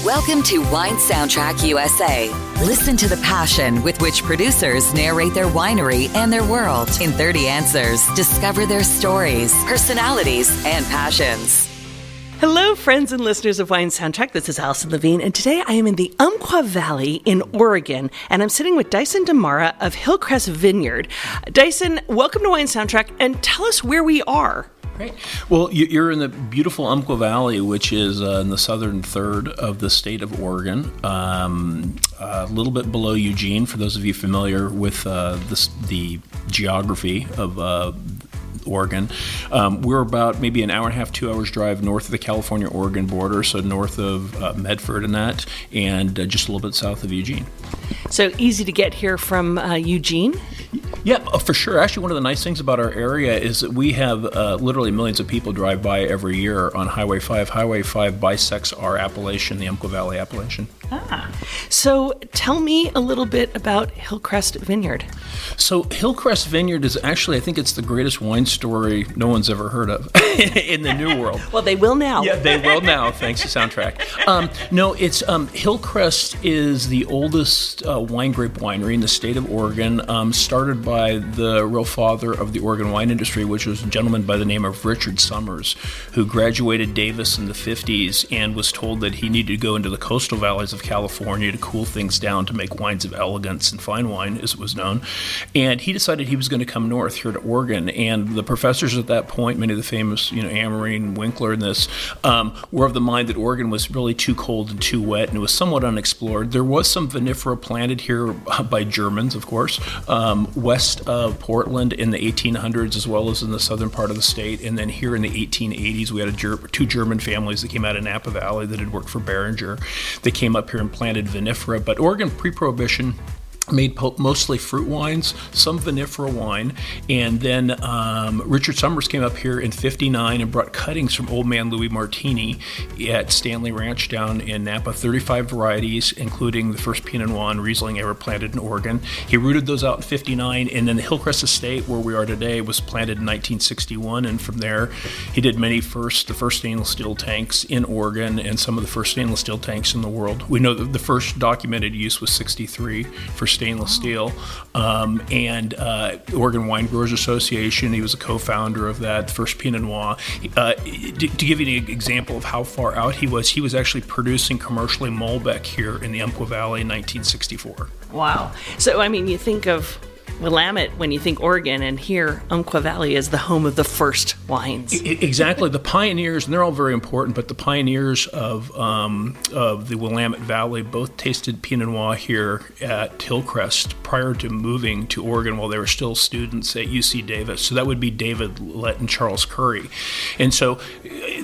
Welcome to Wine Soundtrack USA. Listen to the passion with which producers narrate their winery and their world in 30 answers. Discover their stories, personalities, and passions. Hello, friends and listeners of Wine Soundtrack. This is Allison Levine, and today I am in the Umpqua Valley in Oregon, and I'm sitting with Dyson Demara of Hillcrest Vineyard. Dyson, welcome to Wine Soundtrack, and tell us where we are. Great. Well, you're in the beautiful Umpqua Valley, which is in the southern third of the state of Oregon, a little bit below Eugene, for those of you familiar with the geography of Oregon. We're about maybe an hour and a half, 2 hours drive north of the California-Oregon border, so north of Medford and just a little bit south of Eugene. So easy to get here from Eugene? Yeah, for sure. Actually, one of the nice things about our area is that we have literally millions of people drive by every year on Highway 5. Highway 5 bisects our appellation, the Umpqua Valley appellation. So tell me a little bit about Hillcrest Vineyard. So Hillcrest Vineyard is actually, I think it's the greatest wine story no one's ever heard of in the New World. Well, they will now. Yeah, they will now, thanks to Soundtrack. No, it's Hillcrest is the oldest wine grape winery in the state of Oregon, started by the real father of the Oregon wine industry, which was a gentleman by the name of Richard Sommer, who graduated Davis in the 50s and was told that he needed to go into the coastal valleys of California to cool things down to make wines of elegance and fine wine, as it was known. And he decided he was going to come north here to Oregon. And the professors at that point, many of the famous, Amarine, Winkler, and this, were of the mind that Oregon was really too cold and too wet, and it was somewhat unexplored. There was some vinifera planted here by Germans, of course, west of Portland in the 1800s, as well as in the southern part of the state. And then here in the 1880s, we had two German families that came out of Napa Valley that had worked for Beringer. They came up here and planted vinifera. But Oregon pre-Prohibition made mostly fruit wines, some vinifera wine, and then Richard Sommer came up here in '59 and brought cuttings from Old Man Louis Martini at Stanley Ranch down in Napa, 35 varieties, including the first Pinot Noir and Riesling ever planted in Oregon. He rooted those out in '59, and then the Hillcrest Estate, where we are today, was planted in 1961, and from there he did the first stainless steel tanks in Oregon and some of the first stainless steel tanks in the world. We know that the first documented use was '63 for stainless steel, and Oregon Winegrowers Association. He was a co-founder of that first Pinot Noir. To give you an example of how far out he was actually producing commercially Malbec here in the Umpqua Valley in 1964. Wow. So, you think of Willamette when you think Oregon, and here Umpqua Valley is the home of the first wines. Exactly. The pioneers, and they're all very important, but the pioneers of the Willamette Valley both tasted Pinot Noir here at Hillcrest prior to moving to Oregon while they were still students at UC Davis. So that would be David Lett and Charles Curry. And so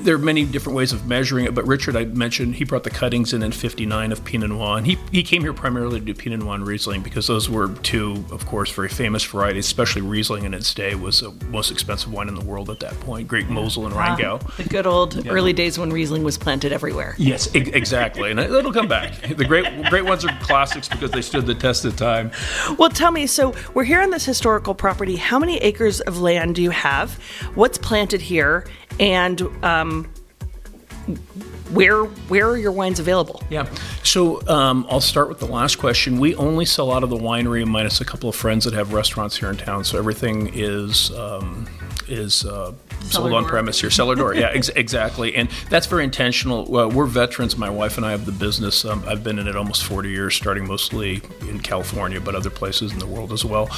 there are many different ways of measuring it, but Richard, I mentioned, he brought the cuttings in '59 of Pinot Noir, and he came here primarily to do Pinot Noir and Riesling because those were two, of course, very famous varieties, especially Riesling in its day was the most expensive wine in the world at that point. Great Mosel and Rheingau. The good old early days when Riesling was planted everywhere. Yes, exactly. And it'll come back. The great ones are classics because they stood the test of time. Well, tell me, so we're here on this historical property. How many acres of land do you have? What's planted here? And where are your wines available? Yeah, so I'll start with the last question. We only sell out of the winery minus a couple of friends that have restaurants here in town, so everything is sold on premise here. Cellar door, yeah, exactly. And that's very intentional. We're veterans. My wife and I have the business. I've been in it almost 40 years, starting mostly in California, but other places in the world as well.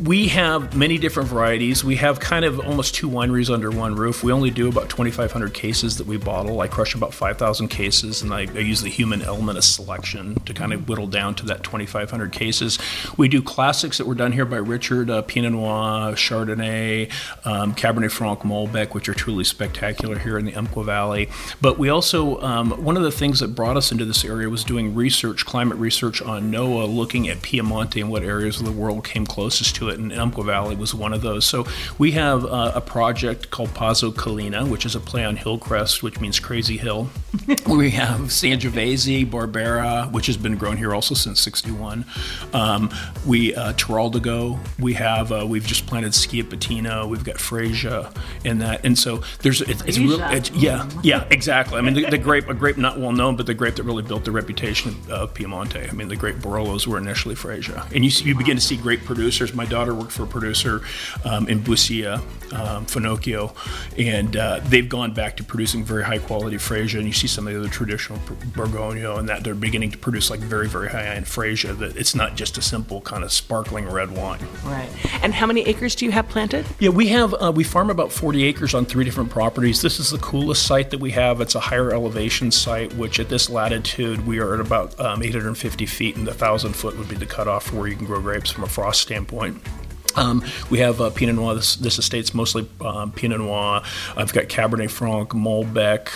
We have many different varieties. We have kind of almost two wineries under one roof. We only do about 2,500 cases that we bottle. I crush about 5,000 cases, and I use the human element of selection to kind of whittle down to that 2,500 cases. We do classics that were done here by Richard, Pinot Noir, Chardonnay, Cabernet Franc, Malbec, which are truly spectacular here in the Umpqua Valley. But we also, one of the things that brought us into this area was doing research, climate research on NOAA, looking at Piemonte and what areas of the world came closest to to it, and Umpqua Valley was one of those. So we have a project called Pazzo Collina, which is a play on Hillcrest, which means crazy hill. We have Sangiovese, Barbera, which has been grown here also since '61. Tiraldigo. We've just planted Schiapettino. We've got Fresia and that, and so it's real. Yeah, exactly. I mean, a grape not well known, but the grape that really built the reputation of Piemonte. I mean, the grape Barolos were initially Fresia, and you begin to see great producers. My daughter worked for a producer in Busia, Finocchio, and they've gone back to producing very high quality Fresia, and you see some of the other traditional Borgogno, and that they're beginning to produce like very, very high end Fresia. That it's not just a simple kind of sparkling red wine. Right. And how many acres do you have planted? Yeah, we farm about 40 acres on 3 different properties. This is the coolest site that we have. It's a higher elevation site, which at this latitude we are at about 850 feet, and the 1,000-foot would be the cutoff for where you can grow grapes from a frost standpoint. We have Pinot Noir. This estate's mostly Pinot Noir. I've got Cabernet Franc, Malbec,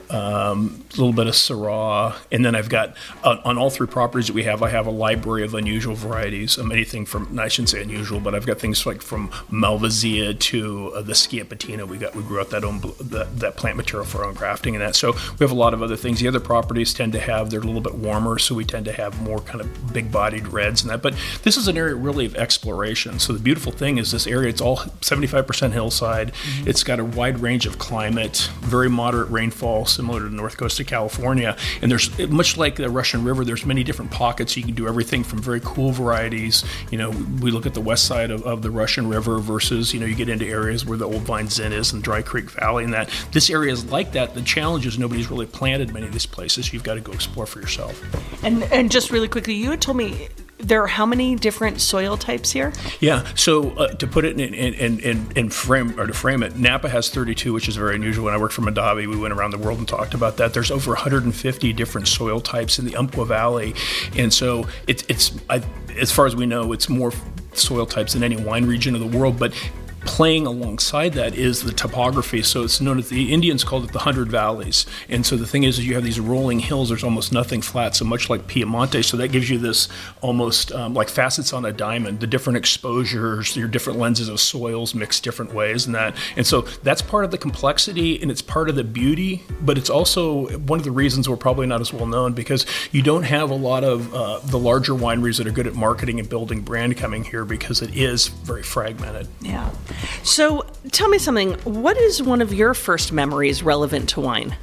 a little bit of Syrah, and then I've got on all 3 properties that we have. I have a library of unusual varieties. Anything from, I shouldn't say unusual, but I've got things like from Malvasia to the Schiapettino. We grew out that plant material for our own crafting and that. So we have a lot of other things. The other properties tend to have, they're a little bit warmer, so we tend to have more kind of big-bodied reds and that. But this is an area really of exploration. So the beautiful thing is this area, it's all 75% hillside. Mm-hmm. It's got a wide range of climate, very moderate rainfall, similar to the north coast of California. And there's, much like the Russian River, there's many different pockets. You can do everything from very cool varieties. We look at the west side of the Russian River versus, you get into areas where the Old Vine Zin is and Dry Creek Valley and that. This area is like that. The challenge is nobody's really planted many of these places. You've got to go explore for yourself. And just really quickly, you had told me there are how many different soil types here? Yeah, so to put it in frame, or to frame it, Napa has 32, which is very unusual. When I worked for Mondavi, we went around the world and talked about that. There's over 150 different soil types in the Umpqua Valley, and so it's as far as we know, it's more soil types than any wine region of the world, but playing alongside that is the topography. So it's known as, the Indians called it the 100 Valleys. And so the thing is you have these rolling hills, there's almost nothing flat, so much like Piemonte. So that gives you this almost like facets on a diamond, the different exposures, your different lenses of soils mixed different ways and that. And so that's part of the complexity and it's part of the beauty, but it's also one of the reasons we're probably not as well known, because you don't have a lot of the larger wineries that are good at marketing and building brand coming here, because it is very fragmented. Yeah. So tell me something. What is one of your first memories relevant to wine?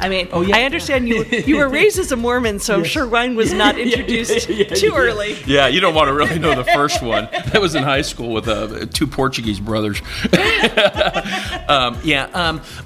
I mean, I understand you were raised as a Mormon, so I'm sure wine was not introduced too early. Yeah, you don't want to really know the first one. That was in high school with 2 Portuguese brothers.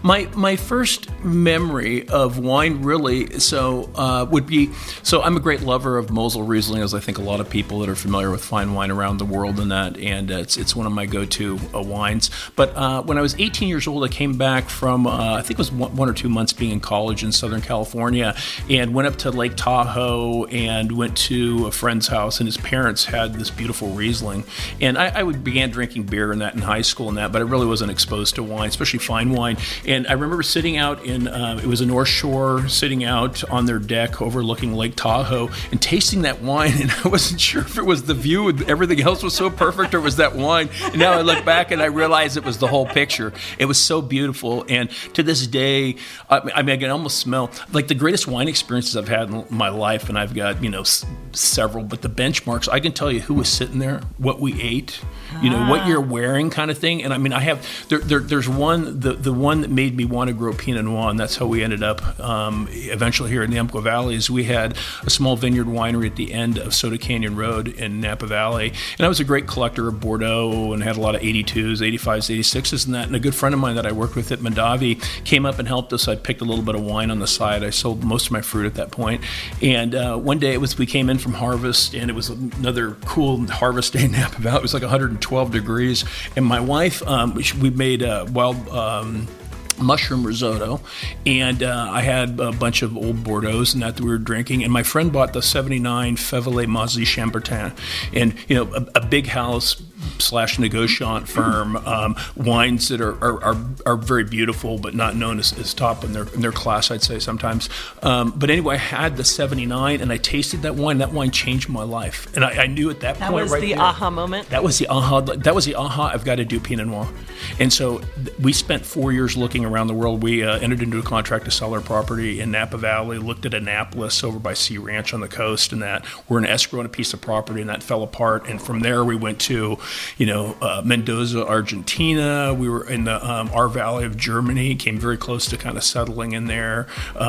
My first memory of wine really would be, I'm a great lover of Mosel Riesling, as I think a lot of people that are familiar with fine wine around the world and that, and it's one of my go-to wines. But when I was 18 years old, I came back from, I think it was 1 or 2 months being in college in Southern California, and went up to Lake Tahoe and went to a friend's house, and his parents had this beautiful Riesling. And I began drinking beer and that in high school and that, but I really wasn't exposed to wine, especially fine wine. And I remember sitting out in, it was a North Shore, sitting out on their deck overlooking Lake Tahoe and tasting that wine, and I wasn't sure if it was the view and everything else was so perfect or was that wine. And now I look back and I realize it was the whole picture. It was so beautiful. And to this day, I can almost smell like the greatest wine experiences I've had in my life, and I've got several, but the benchmarks, I can tell you who was sitting there, what we ate, what you're wearing, kind of thing. And I mean, I have there's one, the one that made me want to grow Pinot Noir, and that's how we ended up eventually here in the Umpqua Valley. Is we had a small vineyard winery at the end of Soda Canyon Road in Napa Valley, and I was a great collector of Bordeaux and had a lot of 82s, 85s, 86s and that. And a good friend of mine that I worked with at Mondavi came up and helped us. I picked a little bit of wine on the side. I sold most of my fruit at that point. And one day we came in from harvest, and it was another cool harvest day in Napa Valley. It was like 112 degrees. And my wife, we made wild mushroom risotto, and I had a bunch of old Bordeaux's and that we were drinking, and my friend bought the 79 Févelet Mazy Chambertin, and a big house, /negociant firm, wines that are very beautiful but not known as top in their class, I'd say sometimes. But anyway, I had the 79 and I tasted that wine. That wine changed my life, and I knew at that point. That was the aha moment. That was the aha. That was the aha. I've got to do Pinot Noir, and so we spent 4 years looking around the world. We entered into a contract to sell our property in Napa Valley. Looked at Annapolis over by Sea Ranch on the coast, and that we're in escrow on a piece of property, and that fell apart. And from there, we went to, Mendoza, Argentina. We were in the our Valley of Germany. Came very close to kind of settling in there.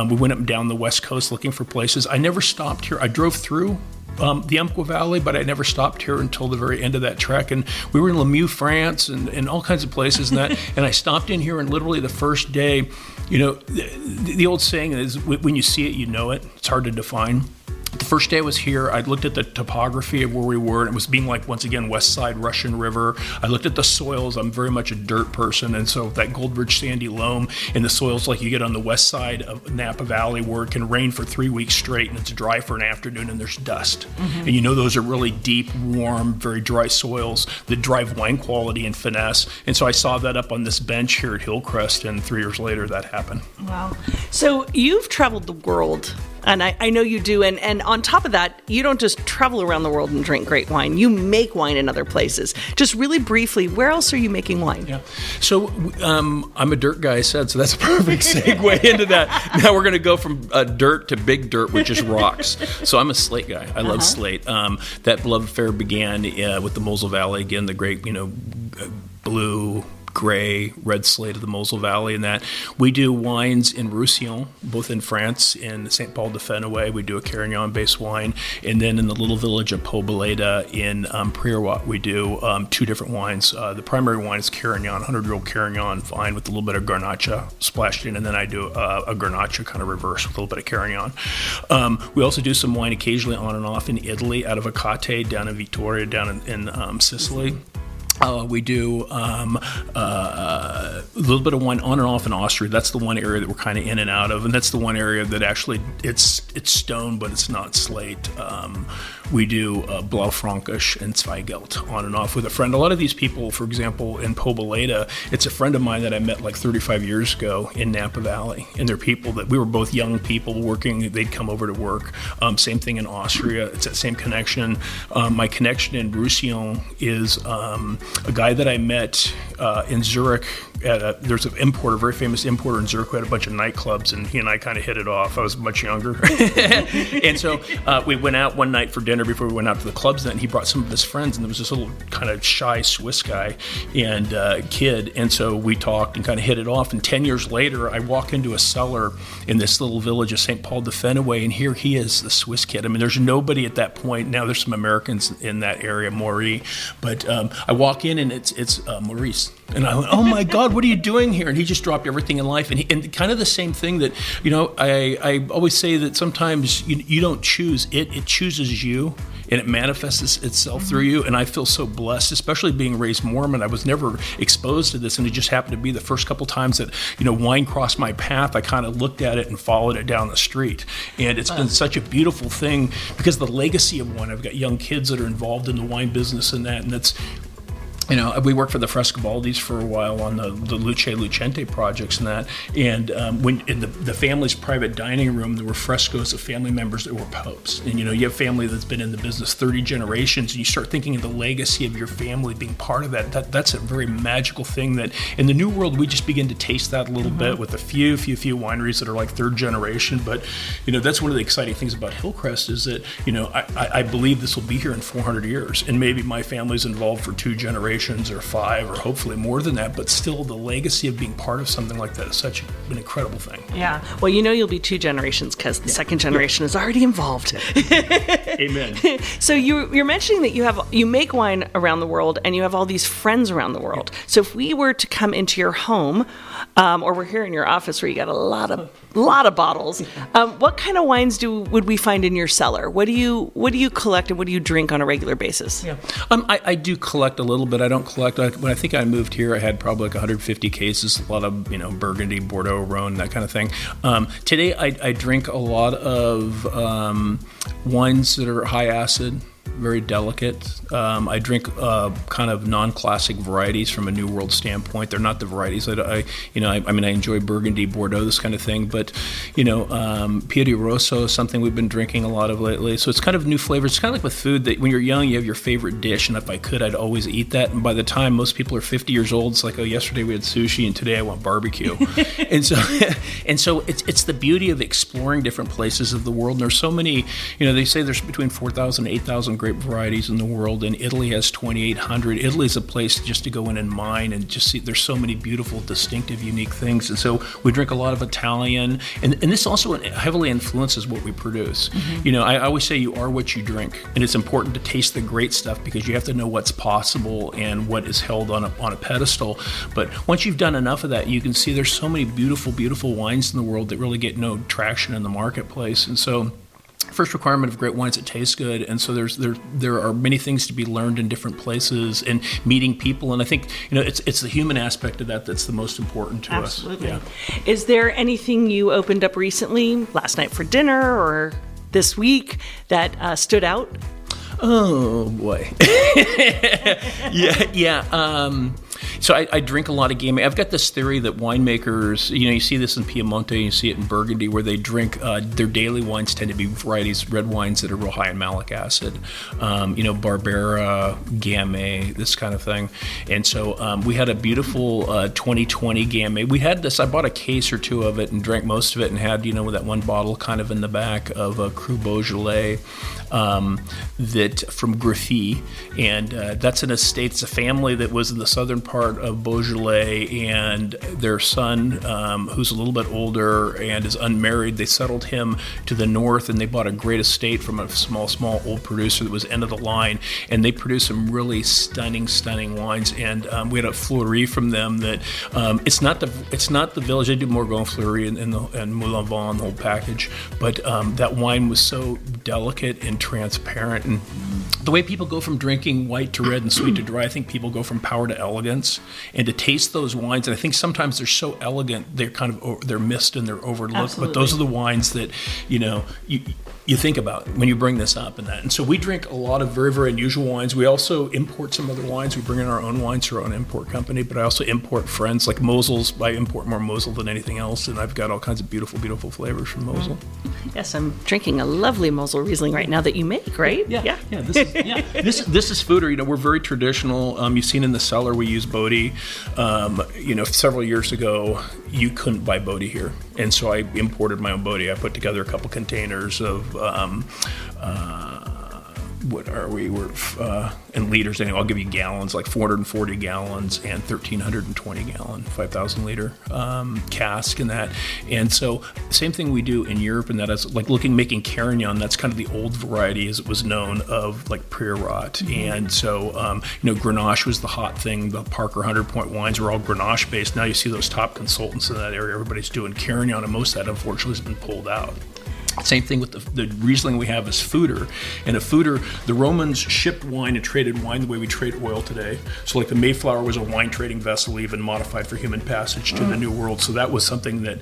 We went up and down the West Coast looking for places. I never stopped here. I drove through the Umpqua Valley, but I never stopped here until the very end of that trek. And we were in Lemieux, France, and all kinds of places and that. And I stopped in here, and literally the first day, the old saying is, when you see it, you know it. It's hard to define. The first day I was here, I looked at the topography of where we were, and it was being like, once again, west side Russian River. I looked at the soils. I'm very much a dirt person, and so that Gold-Ridge sandy loam and the soils like you get on the west side of Napa Valley, where it can rain for 3 weeks straight and it's dry for an afternoon and there's dust. Mm-hmm. And those are really deep, warm, very dry soils that drive wine quality and finesse. And so I saw that up on this bench here at Hillcrest, and 3 years later that happened. Wow. So you've traveled the world. And I know you do. And on top of that, you don't just travel around the world and drink great wine. You make wine in other places. Just really briefly, where else are you making wine? Yeah. So I'm a dirt guy, I said, so that's a perfect segue into that. Now we're going to go from dirt to big dirt, which is rocks. So I'm a slate guy. I love slate. That love affair began with the Moselle Valley, again, the great, blue, gray, red slate of the Moselle Valley, and that we do wines in Roussillon, both in France, in St. Paul de Fenouil. We do a Carignan-based wine, and then in the little village of Poblaida in Priorat, we do 2 different wines. The primary wine is Carignan, 100-year-old Carignan vine with a little bit of Garnacha splashed in, and then I do a Garnacha kind of reverse with a little bit of Carignan. We also do some wine occasionally on and off in Italy, out of Acate, down in Vittoria, down in Sicily. We do a little bit of wine on and off in Austria. That's the one area that we're kind of in and out of, and that's the one area that actually it's stone, but it's not slate. We do Blaufränkisch and Zweigelt on and off with a friend. A lot of these people, for example, in Poblaida, it's a friend of mine that I met like 35 years ago in Napa Valley, and they're people that we were both young people working. They'd come over to work. Same thing in Austria. It's that same connection. My connection in Roussillon is a guy that I met in Zurich. There's an importer, very famous importer in Zurich, who had a bunch of nightclubs, and he and I kind of hit it off. I was much younger. And so we went out one night for dinner before we went out to the clubs, and he brought some of his friends, and there was this little kind of shy Swiss guy and kid, and so we talked and kind of hit it off. And 10 years later, I walk into a cellar in this little village of St. Paul de Fenouil, and here he is, the Swiss kid. I mean, there's nobody at that point. Now there's some Americans in that area, Maury, but I walk in, and it's Maurice. And I went, oh my God, what are you doing here? And he just dropped everything in life. And kind of the same thing that, I always say that sometimes you don't choose it chooses you, and it manifests itself through you. And I feel so blessed, especially being raised Mormon. I was never exposed to this, and it just happened to be the first couple times that, wine crossed my path. I kind of looked at it and followed it down the street. And it's been such a beautiful thing because the legacy of wine. I've got young kids that are involved in the wine business and that's we worked for the Frescobaldis for a while on the Luce Lucente projects and that. And when in the family's private dining room, there were frescoes of family members that were popes. And you have family that's been in the business 30 generations, and you start thinking of the legacy of your family being part of that. That's a very magical thing that in the New World we just begin to taste that a little bit with a few wineries that are like third generation. But that's one of the exciting things about Hillcrest is that I believe this will be here in 400 years, and maybe my family's involved for 2 generations or 5 or hopefully more than that, but still the legacy of being part of something like that is such an incredible thing. Yeah. Well, you'll be 2 generations because the second generation is already involved. Amen. So you're mentioning that you make wine around the world and you have all these friends around the world. So if we were to come into your home, or we're here in your office where you got a lot of bottles, what kind of wines would we find in your cellar? What do you collect and what do you drink on a regular basis? Yeah. I do collect a little bit. I don't collect. When I think I moved here, I had probably like 150 cases, a lot of Burgundy, Bordeaux, Rhone, that kind of thing. Today I drink a lot of wines that are high acid. very delicate. I drink kind of non-classic varieties from a New World standpoint. They're not the varieties that I enjoy Burgundy, Bordeaux, this kind of thing. But, Pia di Rosso is something we've been drinking a lot of lately. So it's kind of new flavors. It's kind of like with food that when you're young, you have your favorite dish. And if I could, I'd always eat that. And by the time most people are 50 years old, it's like, oh, yesterday we had sushi and today I want barbecue. and so it's the beauty of exploring different places of the world. And there's so many, they say there's between 4,000 and 8,000 grape varieties in the world, and Italy has 2,800. Italy's a place just to go in and mine and just see. There's so many beautiful, distinctive, unique things, and so we drink a lot of Italian, and this also heavily influences what we produce. Mm-hmm. I always say you are what you drink, and it's important to taste the great stuff because you have to know what's possible and what is held on a pedestal. But once you've done enough of that, you can see there's so many beautiful, beautiful wines in the world that really get no traction in the marketplace, and so. First requirement of great wines, it tastes good, and so there are many things to be learned in different places and meeting people, and I think it's the human aspect of that that's the most important to us. Absolutely. Yeah. Is there anything you opened up recently, last night for dinner or this week, that stood out? Oh boy, yeah. So I drink a lot of Gamay. I've got this theory that winemakers, you see this in Piemonte, you see it in Burgundy, where they drink, their daily wines tend to be varieties, red wines that are real high in malic acid, Barbera, Gamay, this kind of thing. And so we had a beautiful 2020 Gamay. We had this, I bought a case or two of it and drank most of it and had, that one bottle kind of in the back of a Cru Beaujolais that from Griffy. And that's an estate, it's a family that was in the southern part of Beaujolais, and their son, who's a little bit older and is unmarried, they settled him to the north, and they bought a great estate from a small old producer that was end of the line, and they produced some really stunning wines. And we had a Fleury from them that it's not the village. They do Morgon Fleury and Moulin Vent, the whole package, but that wine was so delicate and transparent, and the way people go from drinking white to red and sweet to dry, I think people go from power to elegance, and to taste those wines. And I think sometimes they're so elegant, they're missed and they're overlooked. Absolutely. But those are the wines that you think about when you bring this up and that. And so we drink a lot of very, very unusual wines. We also import some other wines. We bring in our own wines through our own import company, but I also import friends like Mosel's. I import more Mosel than anything else, and I've got all kinds of beautiful, beautiful flavors from Mosel. Yes, I'm drinking a lovely Mosel Riesling right now that you make, right? Yeah. This is foeder. We're very traditional. You've seen in the cellar we use Bodhi. Several years ago, you couldn't buy Bodhi here, and so I imported my own Bodhi. I put together a couple containers of what are we? We're in liters. Anyway, I'll give you gallons, like 440 gallons and 1,320 gallon, 5,000 liter cask in that. And so same thing we do in Europe, and that is like making Carignan. That's kind of the old variety as it was known of, like Priorat. Mm-hmm. And so Grenache was the hot thing. The Parker 100-point wines were all Grenache based. Now you see those top consultants in that area. Everybody's doing Carignan, and most of that unfortunately has been pulled out. Same thing with the Riesling we have is foeder. And a foeder, the Romans shipped wine and traded wine the way we trade oil today. So like the Mayflower was a wine trading vessel, even modified for human passage to the New World. So that was something that,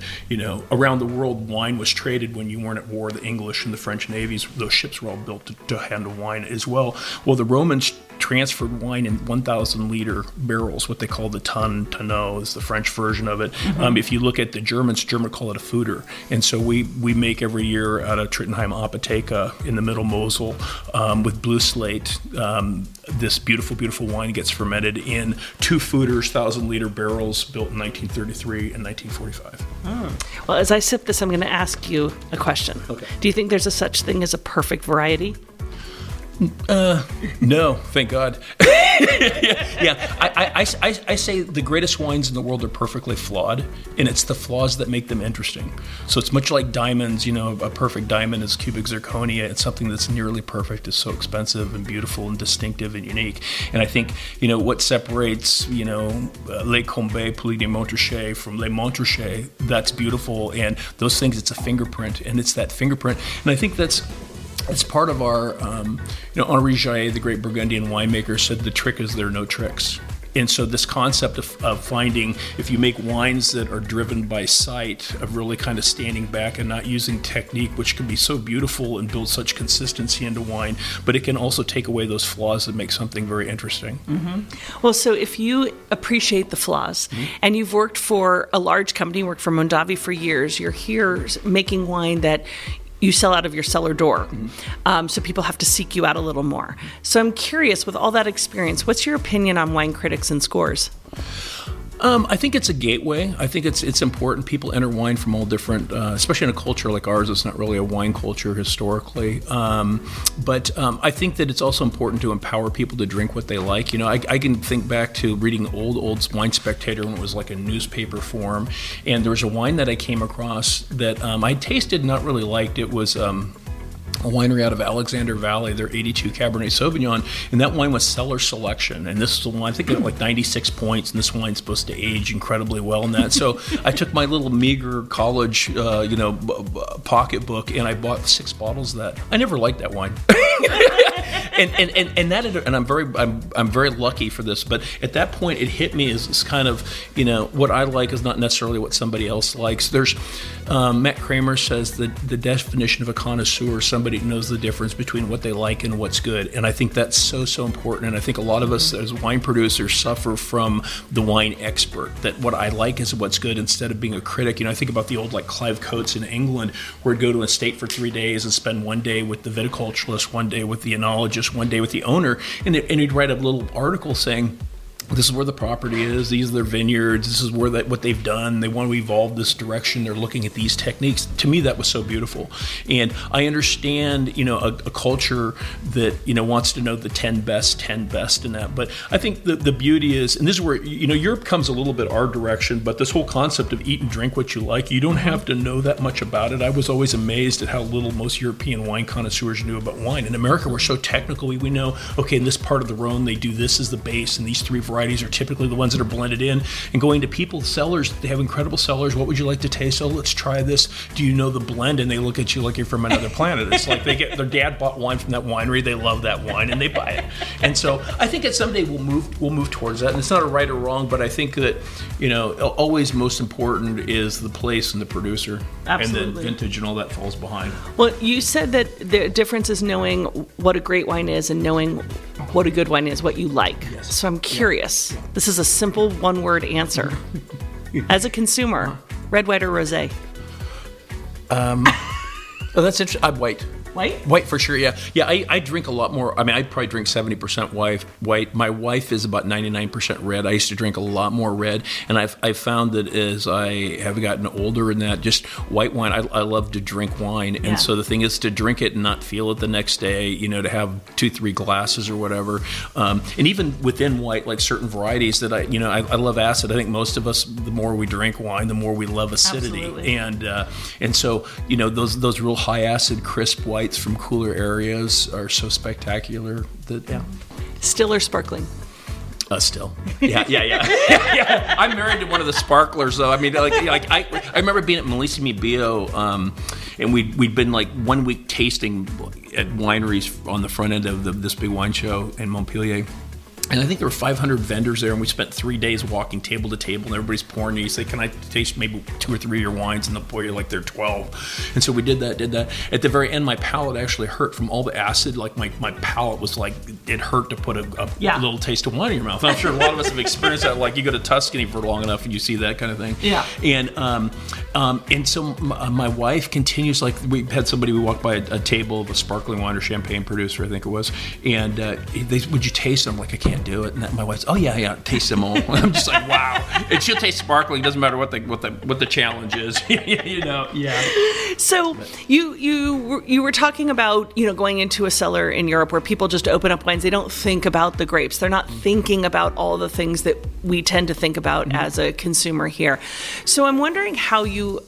around the world, wine was traded when you weren't at war. The English and the French navies, those ships were all built to handle wine as well. Well, the Romans transferred wine in 1,000 liter barrels, what they call the tonneau is the French version of it. Mm-hmm. If you look at the Germans call it a foeder. And so we make every year out of Trittenheim Apotheca in the middle Mosel with blue slate. This beautiful, beautiful wine gets fermented in 2 foeders, 1,000 liter barrels built in 1933 and 1945. Oh. Well, as I sip this, I'm going to ask you a question. Okay. Do you think there's a such thing as a perfect variety? No, thank God. I say the greatest wines in the world are perfectly flawed, and it's the flaws that make them interesting. So it's much like diamonds. A perfect diamond is cubic zirconia. It's something that's nearly perfect is so expensive and beautiful and distinctive and unique. And I think what separates Les Combes, Pouilly de Montrachet from Les Montrachet, that's beautiful. And those things, it's a fingerprint, and it's that fingerprint. And I think it's part of our, Henri Jaillet, the great Burgundian winemaker, said the trick is there are no tricks. And so this concept of finding, if you make wines that are driven by sight, of really kind of standing back and not using technique, which can be so beautiful and build such consistency into wine, but it can also take away those flaws that make something very interesting. Well, so if you appreciate the flaws and you've worked for a large company, worked for Mondavi for years, you're here making wine that you sell out of your cellar door. So people have to seek you out a little more. So I'm curious, with all that experience, what's your opinion on wine critics and scores? I think it's a gateway. I think it's important. People enter wine from all different, especially in a culture like ours. It's not really a wine culture historically. But I think that it's also important to empower people to drink what they like. I can think back to reading old Wine Spectator when it was like a newspaper form. And there was a wine that I came across that I tasted and not really liked. It was a winery out of Alexander Valley, their 82 Cabernet Sauvignon, and that wine was cellar selection. And this is the one, I think it had like 96 points, and this wine's supposed to age incredibly well in that. So I took my little meager college, pocketbook, and I bought 6 bottles of that. I never liked that wine. and I'm very lucky for this, but at that point it hit me as kind of, what I like is not necessarily what somebody else likes. There's Matt Kramer says that the definition of a connoisseur is somebody who knows the difference between what they like and what's good, and I think that's so important. And I think a lot of us as wine producers suffer from the wine expert, that what I like is what's good instead of being a critic. I think about the old like Clive Coates in England, where he'd go to an estate for 3 days and spend one day with the viticulturalist, one day with the enologist, one day with the owner, and he'd write a little article saying, this is where the property is, these are their vineyards, this is where what they've done, they want to evolve this direction, they're looking at these techniques. To me, that was so beautiful. And I understand, a culture that, wants to know the 10 best in that. But I think the beauty is, and this is where, Europe comes a little bit our direction, but this whole concept of eat and drink what you like, you don't have to know that much about it. I was always amazed at how little most European wine connoisseurs knew about wine. In America, we're so technical, we know, okay, in this part of the Rhone, they do this as the base, and these 3 varieties are typically the ones that are blended in. And going to people's cellars, they have incredible cellars. What would you like to taste? Oh, let's try this. Do you know the blend? And they look at you like you're from another planet. It's like their dad bought wine from that winery. They love that wine and they buy it. And so I think that someday we'll move towards that. And it's not a right or wrong, but I think that always most important is the place and the producer. Absolutely. And the vintage and all that falls behind. Well, you said that the difference is knowing what a great wine is and knowing what a good wine is, what you like. Yes. So I'm curious. This is a simple one-word answer. As a consumer, red, white, or rosé? That's interesting. I'm white. White? White for sure, yeah. Yeah, I drink a lot more. I mean, I probably drink 70% white. My wife is about 99% red. I used to drink a lot more red, and I've found that as I have gotten older in that, just white wine, I love to drink wine. And so the thing is to drink it and not feel it the next day, to have 2-3 glasses or whatever. And even within white, like certain varieties that I love acid. I think most of us, the more we drink wine, the more we love acidity. Absolutely. And so, those real high acid, crisp white from cooler areas are so spectacular that Still or sparkling? Still. Yeah. I'm married to one of the sparklers, though. I mean, I remember being at Melissa Bio, and we'd been like 1 week tasting at wineries on the front end of this big wine show in Montpellier. And I think there were 500 vendors there, and we spent 3 days walking table to table, and everybody's pouring. And you say, can I taste maybe 2 or 3 of your wines? And they'll pour you like they're 12. And so we did that. At the very end, my palate actually hurt from all the acid. Like my palate was like, it hurt to put a little taste of wine in your mouth. And I'm sure a lot of us have experienced that. Like you go to Tuscany for long enough and you see that kind of thing. Yeah. And so my wife continues, like we had somebody, we walked by a table of a sparkling wine or champagne producer, I think it was. And would you taste them? I'm like, I can't do it. And my wife's, oh yeah, taste them all. I'm just like, wow. And she'll taste sparkling. Doesn't matter what the challenge is. So you were talking about going into a cellar in Europe where people just open up wines. They don't think about the grapes. They're not thinking about all the things that we tend to think about as a consumer here. So I'm wondering how you you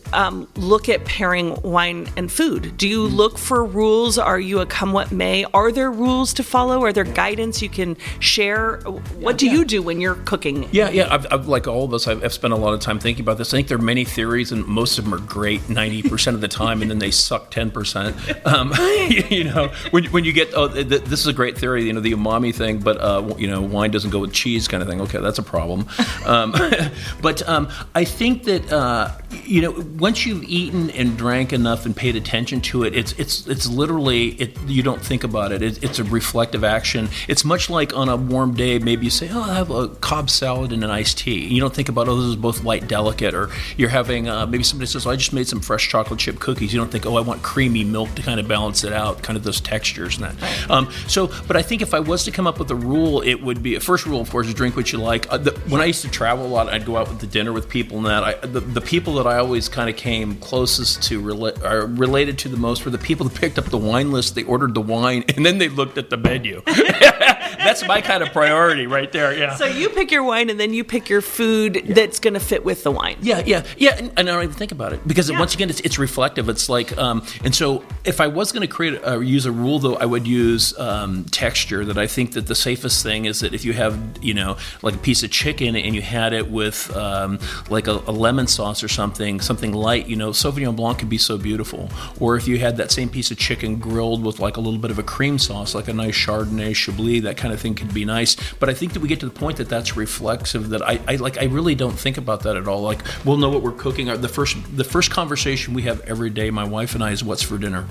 look at pairing wine and food? Do you look for rules? Are you a come what may? Are there rules to follow? Are there guidance you can share? What do you do when you're cooking? Yeah. I've like all of us, I've spent a lot of time thinking about this. I think there are many theories, and most of them are great 90% of the time, and then they suck 10%. When you get, this is a great theory, the umami thing, but wine doesn't go with cheese kind of thing. Okay, that's a problem. But I think that once you've eaten and drank enough and paid attention to it, it's literally you don't think about it. It's a reflective action. It's much like on a warm day, maybe you say, "Oh, I have a Cobb salad and an iced tea." You don't think about, "Oh, this is both light, delicate," or you're having maybe somebody says, "Oh, I just made some fresh chocolate chip cookies." You don't think, "Oh, I want creamy milk to kind of balance it out," kind of those textures and that. Right. But I think if I was to come up with a rule, it would be, first rule, of course, is drink what you like. When I used to travel a lot, I'd go out to dinner with people, and that the people that I always kind of came closest to related to the most were the people that picked up the wine list, they ordered the wine, and then they looked at the menu. That's my kind of priority right there, yeah. So you pick your wine, and then you pick your food that's going to fit with the wine. Yeah, and I don't even think about it, because once again, it's reflective. It's like, and so if I was going to use a rule, though, I would use texture. That I think that the safest thing is that if you have, like a piece of chicken and you had it with like a lemon sauce or something light, Sauvignon Blanc can be so beautiful. Or if you had that same piece of chicken grilled with like a little bit of a cream sauce, like a nice Chardonnay, Chablis, that kind of thing could be nice. But I think that we get to the point that that's reflexive, that I really don't think about that at all. Like, we'll know what we're cooking. The first conversation we have every day, my wife and I, is what's for dinner.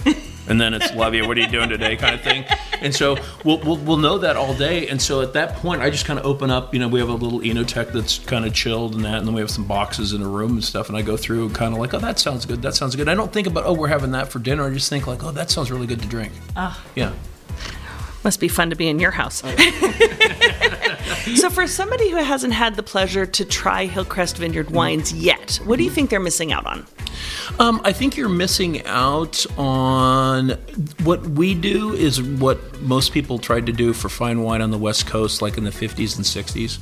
And then it's, love you, what are you doing today, kind of thing. And so we'll know that all day. And so at that point, I just kind of open up, we have a little Enotech that's kind of chilled and that, and then we have some boxes in a room and stuff, and I go through kind of like, oh, that sounds good. I don't think about, oh, we're having that for dinner. I just think like, oh, that sounds really good to drink. Yeah. Must be fun to be in your house. So for somebody who hasn't had the pleasure to try Hillcrest Vineyard wines yet, what do you think they're missing out on? I think you're missing out on what we do is what most people tried to do for fine wine on the West Coast, like in the 50s and 60s.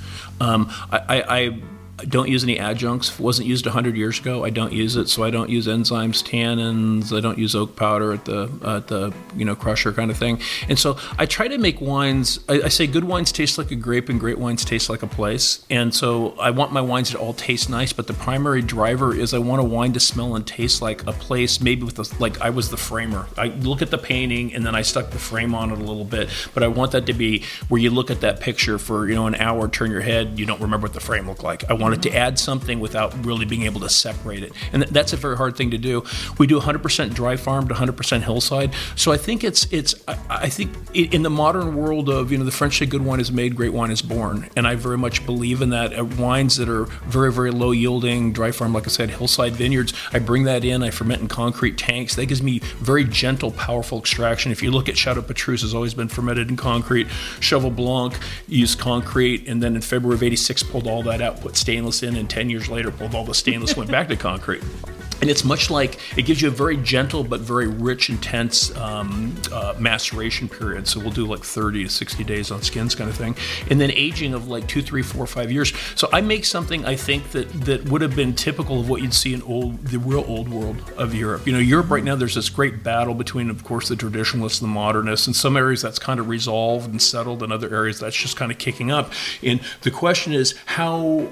I don't use any adjuncts. It wasn't used 100 years ago. I don't use it, so I don't use enzymes, tannins. I don't use oak powder at the crusher kind of thing. And so I try to make wines. I say good wines taste like a grape, and great wines taste like a place. And so I want my wines to all taste nice, but the primary driver is I want a wine to smell and taste like a place. Maybe like I was the framer. I look at the painting and then I stuck the frame on it a little bit. But I want that to be where you look at that picture for an hour, turn your head, you don't remember what the frame looked like. I want it to add something without really being able to separate it. And that's a very hard thing to do. We do 100% dry farmed, 100% hillside. So I think I think in the modern world of, the French say good wine is made, great wine is born. And I very much believe in that. Wines that are very, very low yielding, dry farm, like I said, hillside vineyards, I bring that in, I ferment in concrete tanks. That gives me very gentle, powerful extraction. If you look at Chateau Petrus, has always been fermented in concrete. Cheval Blanc used concrete, and then in February of 86 pulled all that out, put stainless in, and 10 years later pulled all the stainless, went back to concrete. And it's much like, it gives you a very gentle but very rich, intense maceration period. So we'll do like 30 to 60 days on skins kind of thing. And then aging of like 2, 3, 4, 5 years. So I make something, I think, that would have been typical of what you'd see in the real old world of Europe. Europe right now, there's this great battle between, of course, the traditionalists and the modernists. In some areas that's kind of resolved and settled. In other areas that's just kind of kicking up. And the question is, how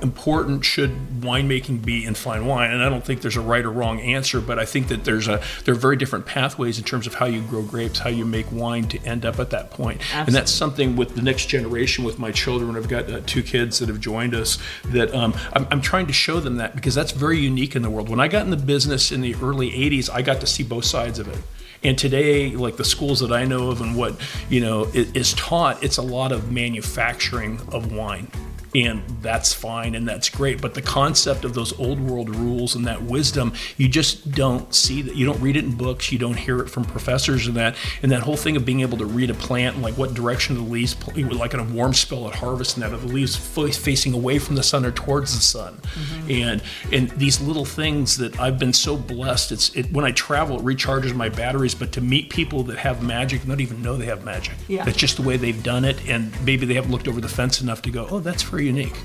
important should winemaking be in fine wine? And I don't think there's a right or wrong answer, but I think that there are very different pathways in terms of how you grow grapes, how you make wine to end up at that point. Absolutely. And that's something with the next generation, with my children. I've got 2 kids that have joined us that I'm trying to show them that, because that's very unique in the world. When I got in the business in the early 80s, I got to see both sides of it. And today, like the schools that I know of and what is taught, it's a lot of manufacturing of wine. And that's fine and that's great. But the concept of those old world rules and that wisdom, you just don't see that. You don't read it in books. You don't hear it from professors and that whole thing of being able to read a plant and like what direction the leaves, like in a warm spell at harvest, and that are the leaves facing away from the sun or towards the sun. Mm-hmm. And these little things that I've been so blessed. When I travel, it recharges my batteries. But to meet people that have magic, not even know they have magic. Yeah. That's just the way they've done it. And maybe they haven't looked over the fence enough to go, oh, that's very unique.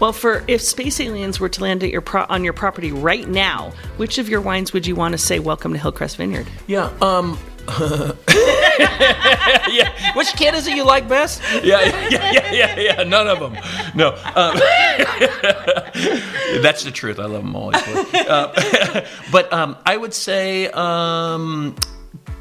Well, if space aliens were to land at on your property right now, which of your wines would you want to say welcome to Hillcrest Vineyard? Yeah. Yeah. Which kid is it you like best? Yeah. None of them. No. That's the truth. I love them all. But I would say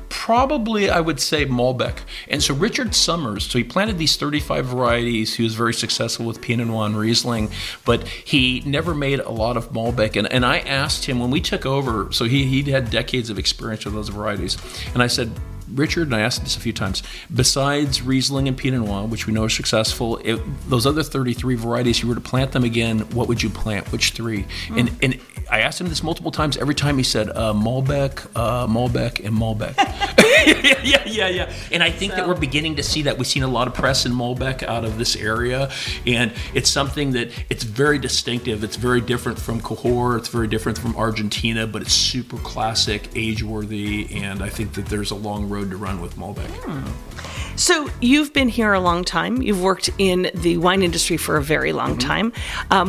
probably I would say Malbec. And so Richard Sommer, so he planted these 35 varieties. He was very successful with Pinot Noir and Riesling, but he never made a lot of Malbec. And I asked him when we took over, so he had decades of experience with those varieties. And I said, Richard, and I asked this a few times, besides Riesling and Pinot Noir, which we know are successful, those other 33 varieties, you were to plant them again, what would you plant? Which three? And I asked him this multiple times. Every time he said Malbec, Malbec, and Malbec. Yeah. And I think that we're beginning to see that. We've seen a lot of press in Malbec out of this area, and it's something that it's very distinctive. It's very different from Cahors. It's very different from Argentina, but it's super classic, age-worthy, and I think that there's a long road to run with Malbec. So you've been here a long time. You've worked in the wine industry for a very long time.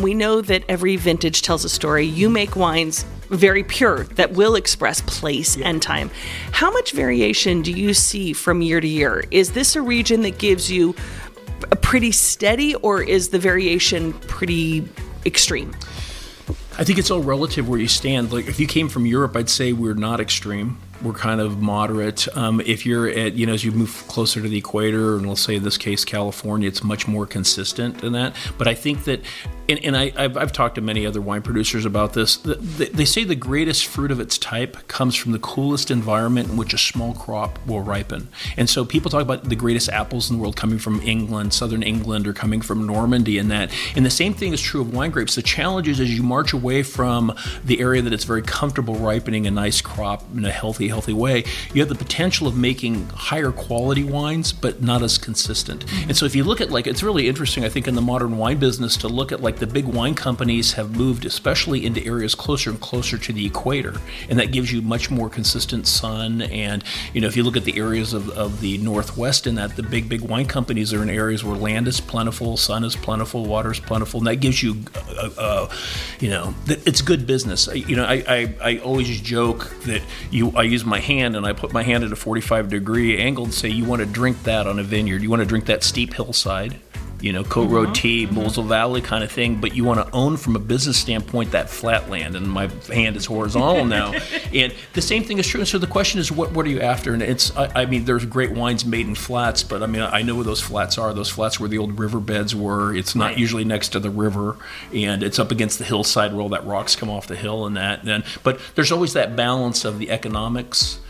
We know that every vintage tells a story. You make wines very pure that will express place and time. How much variation do you see from year to year? Is this a region that gives you a pretty steady, or is the variation pretty extreme? I think it's all relative where you stand. Like if you came from Europe, I'd say we're not extreme. We're kind of moderate. If you're at, as you move closer to the equator, and let's say in this case California, it's much more consistent than that. But I think that, and I've talked to many other wine producers about this. They say the greatest fruit of its type comes from the coolest environment in which a small crop will ripen. And so people talk about the greatest apples in the world coming from England, southern England, or coming from Normandy, and that. And the same thing is true of wine grapes. The challenge is as you march away from the area that it's very comfortable ripening a nice crop in a healthy way, you have the potential of making higher quality wines, but not as consistent. And so if you look at, it's really interesting, I think, in the modern wine business to look at, the big wine companies have moved especially into areas closer and closer to the equator, and that gives you much more consistent sun. And, if you look at the areas of the Northwest in that, the big wine companies are in areas where land is plentiful, sun is plentiful, water is plentiful, and that gives you, it's good business. I always joke that I use my hand and I put my hand at a 45-degree angle and say, you want to drink that on a vineyard. You want to drink that steep hillside, Coat Road T, Mosel Valley kind of thing, but you want to own from a business standpoint that flat land, and my hand is horizontal now. And the same thing is true. And so the question is, what are you after? And it's, there's great wines made in flats, but I know where those flats are. Those flats where the old riverbeds were. It's not usually next to the river, and it's up against the hillside where all that rocks come off the hill and that. But there's always that balance of the economics,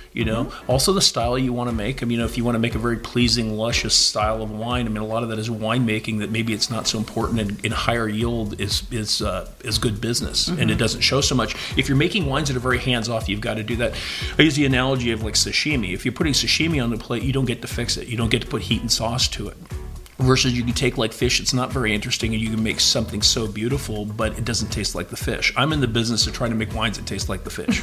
also the style you want to make. If you want to make a very pleasing, luscious style of wine, a lot of that is winemaking that maybe it's not so important, and higher yield is good business, and it doesn't show so much. If you're making wines that are very hands-off, you've got to do that. I use the analogy of sashimi. If you're putting sashimi on the plate, you don't get to fix it. You don't get to put heat and sauce to it. Versus you can take fish, it's not very interesting, and you can make something so beautiful, but it doesn't taste like the fish. I'm in the business of trying to make wines that taste like the fish.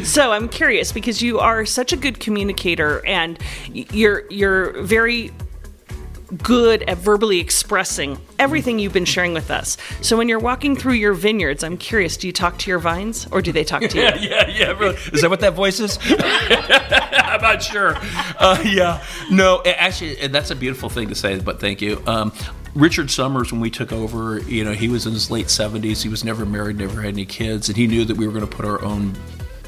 So I'm curious, because you are such a good communicator, and you're very good at verbally expressing everything you've been sharing with us. So when you're walking through your vineyards, I'm curious, do you talk to your vines, or do they talk to you? Yeah. Really. Is that what that voice is? I'm not sure. No, actually, that's a beautiful thing to say, but thank you. Richard Sommer, when we took over, he was in his late 70s. He was never married, never had any kids, and he knew that we were going to put our own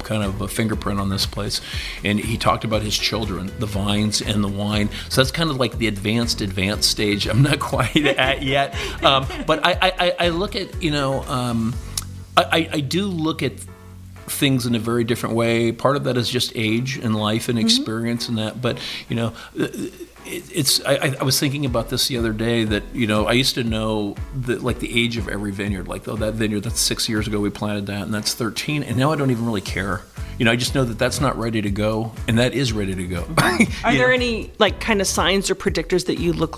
kind of a fingerprint on this place. And he talked about his children, the vines and the wine. So that's kind of like the advanced stage I'm not quite at yet. But I look at, I do look at things in a very different way. Part of that is just age and life and experience and that. But, I was thinking about this the other day that, I used to know the age of every vineyard. That vineyard, that's 6 years ago we planted that, and that's 13, and now I don't even really care. I just know that that's not ready to go, and that is ready to go. Are there any kind of signs or predictors that you look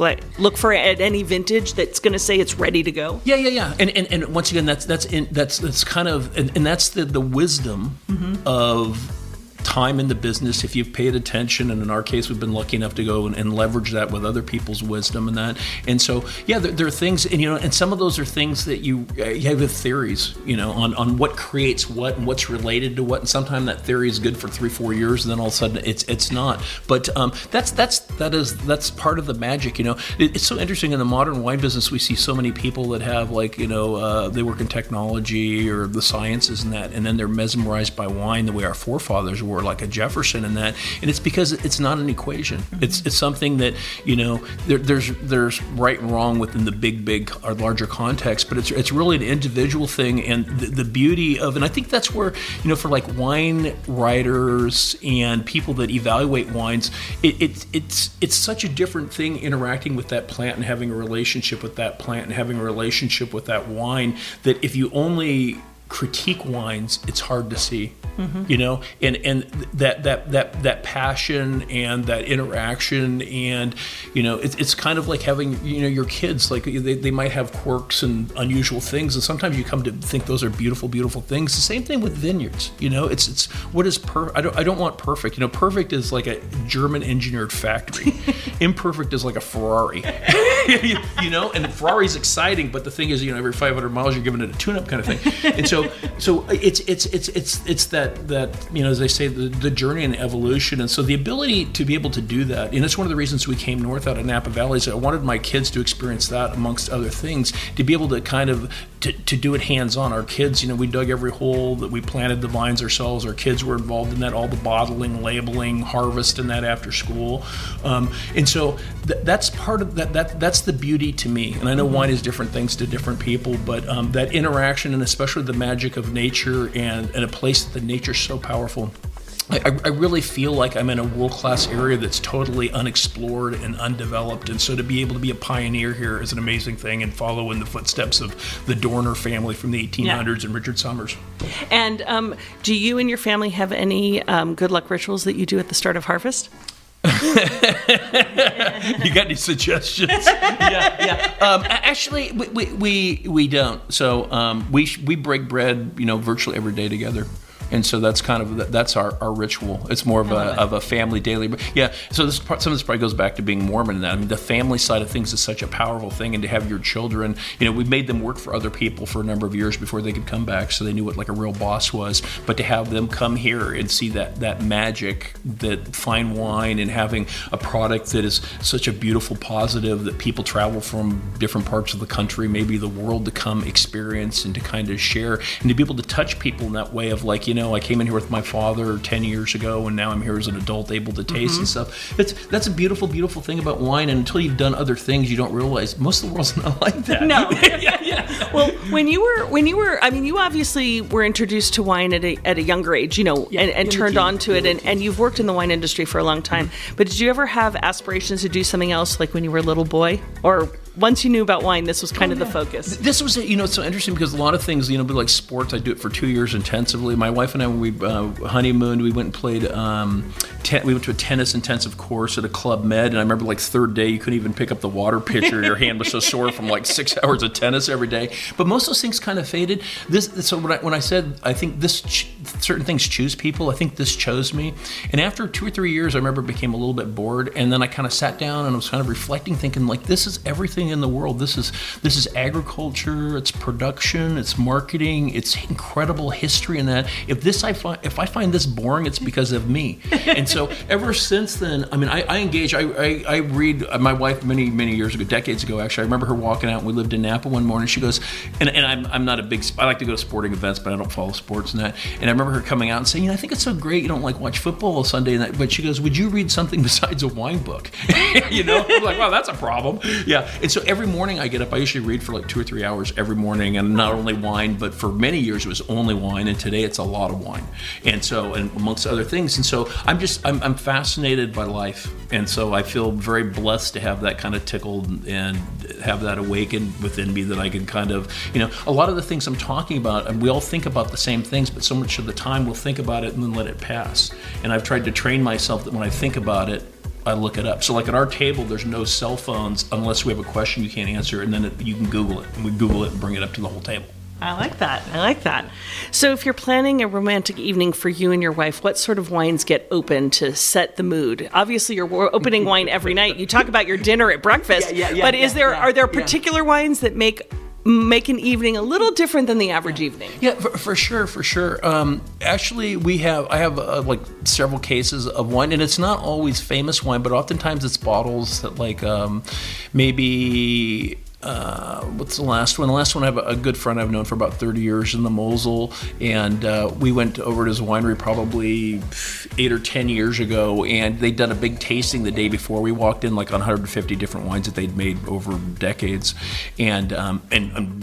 for at any vintage that's going to say it's ready to go? Yeah. And once again, that's kind of, and that's the wisdom of time in the business, if you've paid attention, and in our case, we've been lucky enough to go and leverage that with other people's wisdom and that. And so, yeah, there are things, and some of those are things that you have the theories, on what creates what and what's related to what. And sometimes that theory is good for 3-4 years, and then all of a sudden it's not. But that's part of the magic. It's so interesting in the modern wine business. We see so many people that have they work in technology or the sciences and that, and then they're mesmerized by wine the way our forefathers were, like a Jefferson and that. And it's because it's not an equation. It's something that there's right and wrong within the big or larger context, but it's really an individual thing. And the beauty of, and I think that's where for like wine writers and people that evaluate wines, it's such a different thing interacting with that plant and having a relationship with that plant and having a relationship with that wine, that if you only critique wines, it's hard to see. And that passion and that interaction, and it's kind of like having your kids, like they might have quirks and unusual things, and sometimes you come to think those are beautiful things. The same thing with vineyards. It's what is I don't want perfect. Perfect is like a German engineered factory. Imperfect is like a Ferrari. And Ferrari's exciting, but the thing is, every 500 miles you're giving it a tune-up kind of thing. And so it's that as they say, the journey and evolution. And so the ability to be able to do that, and it's one of the reasons we came north out of Napa Valley, is I wanted my kids to experience that amongst other things, to be able to kind of to do it hands-on. Our kids, we dug every hole, that we planted the vines ourselves. Our kids were involved in that, all the bottling, labeling, harvest, and that after school. And so that's part of that. That's the beauty to me. And I know wine is different things to different people, but that interaction, and especially the magic of nature and a place that the nature's so powerful. I really feel like I'm in a world-class area that's totally unexplored and undeveloped, and so to be able to be a pioneer here is an amazing thing, and follow in the footsteps of the Dorner family from the 1800s and Richard Sommers. And do you and your family have any good luck rituals that you do at the start of harvest? You got any suggestions? Yeah. Actually, we don't. So we break bread, virtually every day together. And so that's kind of that's our ritual. It's more of a family daily. Yeah. So some of this probably goes back to being Mormon and that. I mean, the family side of things is such a powerful thing, and to have your children, we made them work for other people for a number of years before they could come back, so they knew what like a real boss was. But to have them come here and see that magic, that fine wine, and having a product that is such a beautiful positive that people travel from different parts of the country, maybe the world, to come experience and to kind of share, and to be able to touch people in that way of like, I came in here with my father 10 years ago, and now I'm here as an adult able to taste and stuff. That's a beautiful thing about wine, and until you've done other things, you don't realize most of the world's not like that. No. Yeah. Well, when you were, I mean, you obviously were introduced to wine at a younger age, and turned on to it, and you've worked in the wine industry for a long time. But did you ever have aspirations to do something else, like when you were a little boy, or once you knew about wine, this was kind of the focus? This was, it's so interesting because a lot of things, like sports, I do it for 2 years intensively. My wife and I, when we honeymooned, we went and played, we went to a tennis intensive course at a Club Med, and I remember like third day, you couldn't even pick up the water pitcher. Your hand was so sore from like 6 hours of tennis every day. But most of those things kind of faded. So when I said, I think certain things choose people, I think this chose me. And after 2 or 3 years, I remember it became a little bit bored, and then I kind of sat down and I was kind of reflecting, thinking like, this is everything in the world. This is agriculture, it's production, it's marketing, it's incredible history in that. If I find this boring, it's because of me. And so ever since then, I mean, I engage, I read, my wife many years ago, decades ago actually, I remember her walking out, and we lived in Napa one morning. She goes, and I'm not a big, I like to go to sporting events, but I don't follow sports and that. And I remember her coming out and saying, I think it's so great you don't like watch football on Sunday night, but she goes, would you read something besides a wine book? I'm like, wow, that's a problem. Yeah. And so every morning I get up, I usually read for like 2 or 3 hours every morning, and not only wine, but for many years it was only wine, and today it's a lot of wine. And so, and amongst other things. And so I'm fascinated by life. And so I feel very blessed to have that kind of tickled and have that awakened within me, that I can kind of, a lot of the things I'm talking about, and we all think about the same things, but so much of the time we'll think about it and then let it pass. And I've tried to train myself that when I think about it, I look it up. So like at our table, there's no cell phones unless we have a question you can't answer, and then you can Google it. And we Google it and bring it up to the whole table. I like that. So if you're planning a romantic evening for you and your wife, what sort of wines get open to set the mood? Obviously, you're opening wine every night. You talk about your dinner at breakfast, but are there particular wines that make an evening a little different than the average evening? Yeah, for sure. Actually, I have like several cases of wine, and it's not always famous wine, but oftentimes it's bottles that maybe. What's the last one? The last one I have a good friend I've known for about 30 years in the Mosel, and we went over to his winery probably 8 or 10 years ago, and they'd done a big tasting the day before. We walked in like 150 different wines that they'd made over decades, and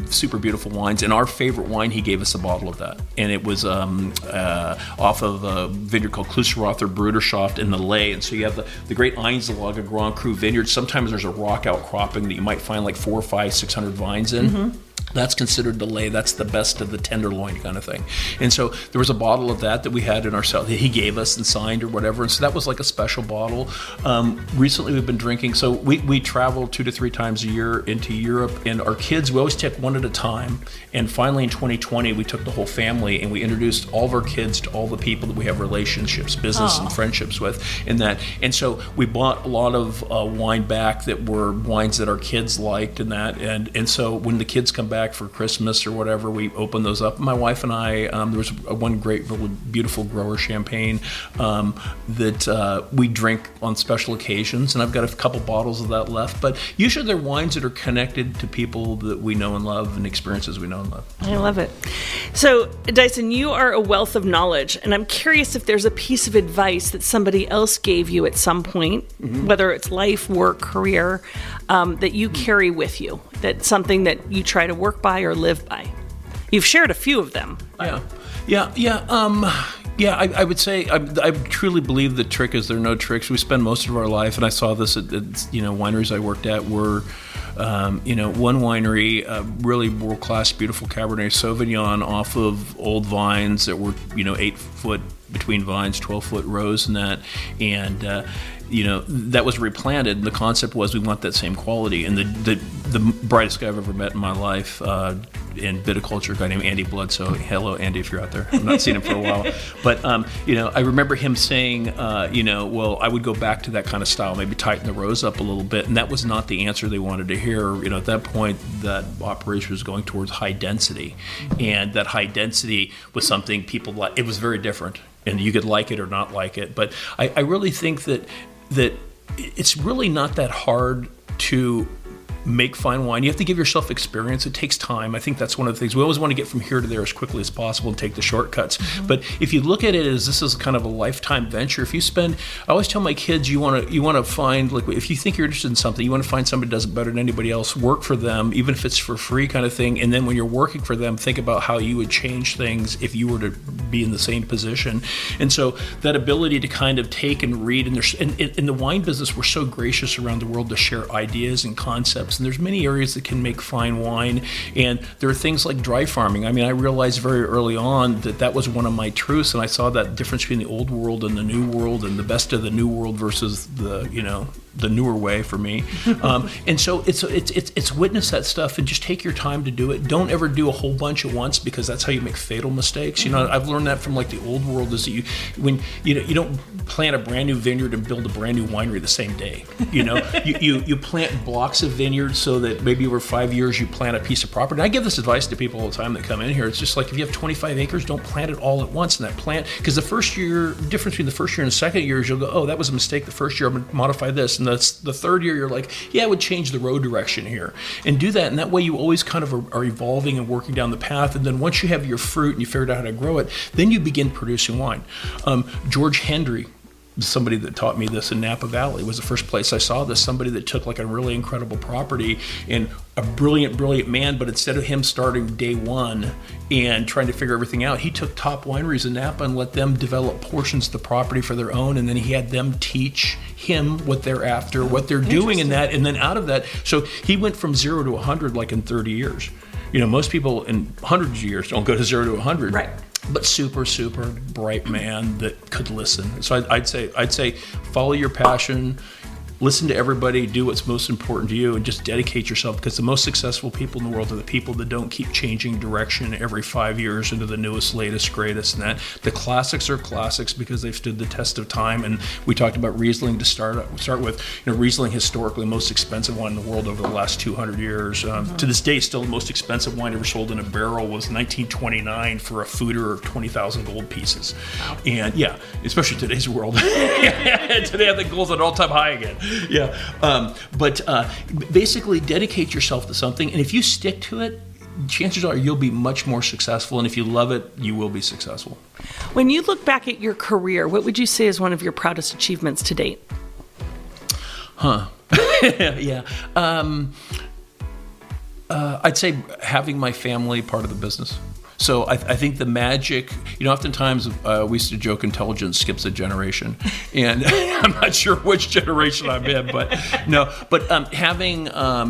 super beautiful wines. And our favorite wine, he gave us a bottle of that, and it was off of a vineyard called Klusterrother Bruderschaft in the Ley. And so you have the great Einzellage Grand Cru vineyard. Sometimes there's a rock outcropping that you might find like 400, 500, 600 vines in. Mm-hmm. That's considered the Ley. That's the best of the tenderloin kind of thing. And so there was a bottle of that we had in our cell that he gave us and signed or whatever. And so that was like a special bottle. Recently we've been drinking. So we travel 2 to 3 times a year into Europe, and our kids, we always take one at a time. And finally in 2020, we took the whole family and we introduced all of our kids to all the people that we have relationships, business and friendships with in that. And so we bought a lot of wine back that were wines that our kids liked and that. And so when the kids come back for Christmas or whatever, we open those up. My wife and I, there was one great, really beautiful grower champagne that we drink on special occasions, and I've got a couple bottles of that left. But usually they're wines that are connected to people that we know and love and experiences we know and love. I love it. So, Dyson, you are a wealth of knowledge, and I'm curious if there's a piece of advice that somebody else gave you at some point, whether it's life, work, career, that you carry with you, that's something that you try to work by or live by. You've shared a few of them. I would say I truly believe the trick is there are no tricks. We spend most of our life, and I saw this at wineries I worked at, were one winery, really world-class, beautiful Cabernet Sauvignon off of old vines that were 8 foot between vines, 12-foot rows and that, and that was replanted. The concept was we want that same quality. And the brightest guy I've ever met in my life in viticulture, a guy named Andy Blood. So hello, Andy, if you're out there. I've not seen him for a while. But, I remember him saying, well, I would go back to that kind of style, maybe tighten the rows up a little bit. And that was not the answer they wanted to hear. At that point, that operation was going towards high density. And that high density was something people liked. It was very different. And you could like it or not like it. But I really think that it's really not that hard to make fine wine. You have to give yourself experience. It takes time. I think that's one of the things. We always want to get from here to there as quickly as possible and take the shortcuts. Mm-hmm. But if you look at it as this is kind of a lifetime venture, if you spend, I always tell my kids, you want to find, like, if you think you're interested in something, you want to find somebody who does it better than anybody else, work for them, even if it's for free kind of thing. And then when you're working for them, think about how you would change things if you were to be in the same position. And so that ability to kind of take and read, and in the wine business, we're so gracious around the world to share ideas and concepts. And there's many areas that can make fine wine, and there are things like dry farming. I mean, I realized very early on that was one of my truths, and I saw that difference between the old world and the new world, and the best of the new world versus the newer way for me. And so it's witness that stuff and just take your time to do it. Don't ever do a whole bunch at once, because that's how you make fatal mistakes. I've learned that from like the old world, is that you don't plant a brand new vineyard and build a brand new winery the same day. You plant blocks of vineyards so that maybe over 5 years you plant a piece of property. And I give this advice to people all the time that come in here. It's just like, if you have 25 acres, don't plant it all at once in that plant, because the difference between the first year and the second year is you'll go, oh, that was a mistake the first year, I'm going to modify this. And the third year you're like, yeah, I would change the road direction here, and do that. And that way you always kind of are evolving and working down the path. And then once you have your fruit and you figured out how to grow it, then you begin producing wine. George Hendry, somebody that taught me this in Napa Valley, was the first place I saw this. Somebody that took like a really incredible property, and a brilliant man, but instead of him starting day one and trying to figure everything out, he took top wineries in Napa and let them develop portions of the property for their own, and then he had them teach him what they're after, what they're doing in that, and then out of that, so he went from 0 to 100 like in 30 years. Most people in hundreds of years don't go to 0 to 100. Right. But super bright man that could listen. So I'd say follow your passion, listen to everybody, do what's most important to you, and just dedicate yourself, because the most successful people in the world are the people that don't keep changing direction every 5 years into the newest, latest, greatest, and that. The classics are classics because they've stood the test of time. And we talked about Riesling to start with. Riesling, historically the most expensive wine in the world over the last 200 years. To this day, still the most expensive wine ever sold in a barrel was 1929 for a footer of 20,000 gold pieces. Wow. And yeah, especially today's world. Today I think gold's at an all-time high again. Yeah, but basically dedicate yourself to something, and if you stick to it, chances are you'll be much more successful, and if you love it, you will be successful. When you look back at your career, what would you say is one of your proudest achievements to date? Yeah. I'd say having my family part of the business. So I think the magic, oftentimes we used to joke intelligence skips a generation. And I'm not sure which generation I'm in, but having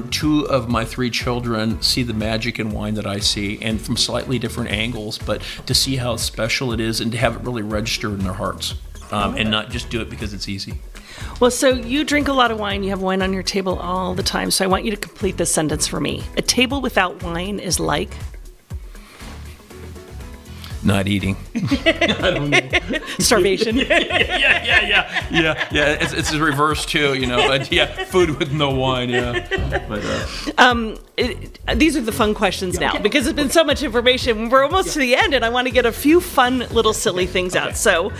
two of my three children see the magic in wine that I see, and from slightly different angles, but to see how special it is and to have it really register in their hearts, and not just do it because it's easy. Well, so you drink a lot of wine. You have wine on your table all the time. So I want you to complete this sentence for me. A table without wine is like... Not eating. I don't know. Starvation. Yeah. It's the reverse too, But yeah, food with no wine. Yeah. But, these are the fun questions now, because it's been so much information. We're almost to the end, and I want to get a few fun little silly things out. So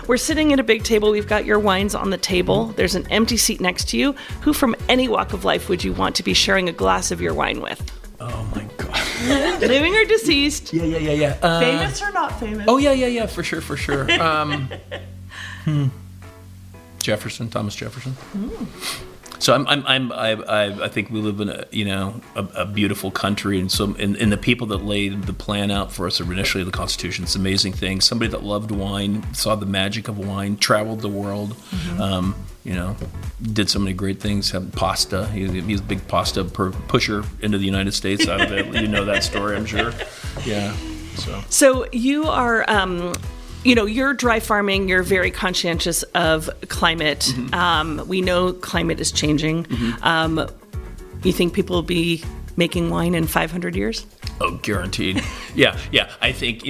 we're sitting at a big table. We've got your wines on the table. There's an empty seat next to you. Who from any walk of life would you want to be sharing a glass of your wine with? Oh my God. Living or deceased? Yeah. Famous or not famous? Oh yeah, for sure. Jefferson, Thomas Jefferson. So I think we live in a beautiful country, and so and the people that laid the plan out for us initially, the Constitution, it's an amazing thing. Somebody that loved wine, saw the magic of wine, traveled the world. Did so many great things. Had pasta. He's a big pasta pusher into the United States out of it. You know that story, I'm sure. Yeah. So you are, you're dry farming. You're very conscientious of climate. Mm-hmm. We know climate is changing. Mm-hmm. You think people will be making wine in 500 years? Oh, guaranteed. Yeah. I think,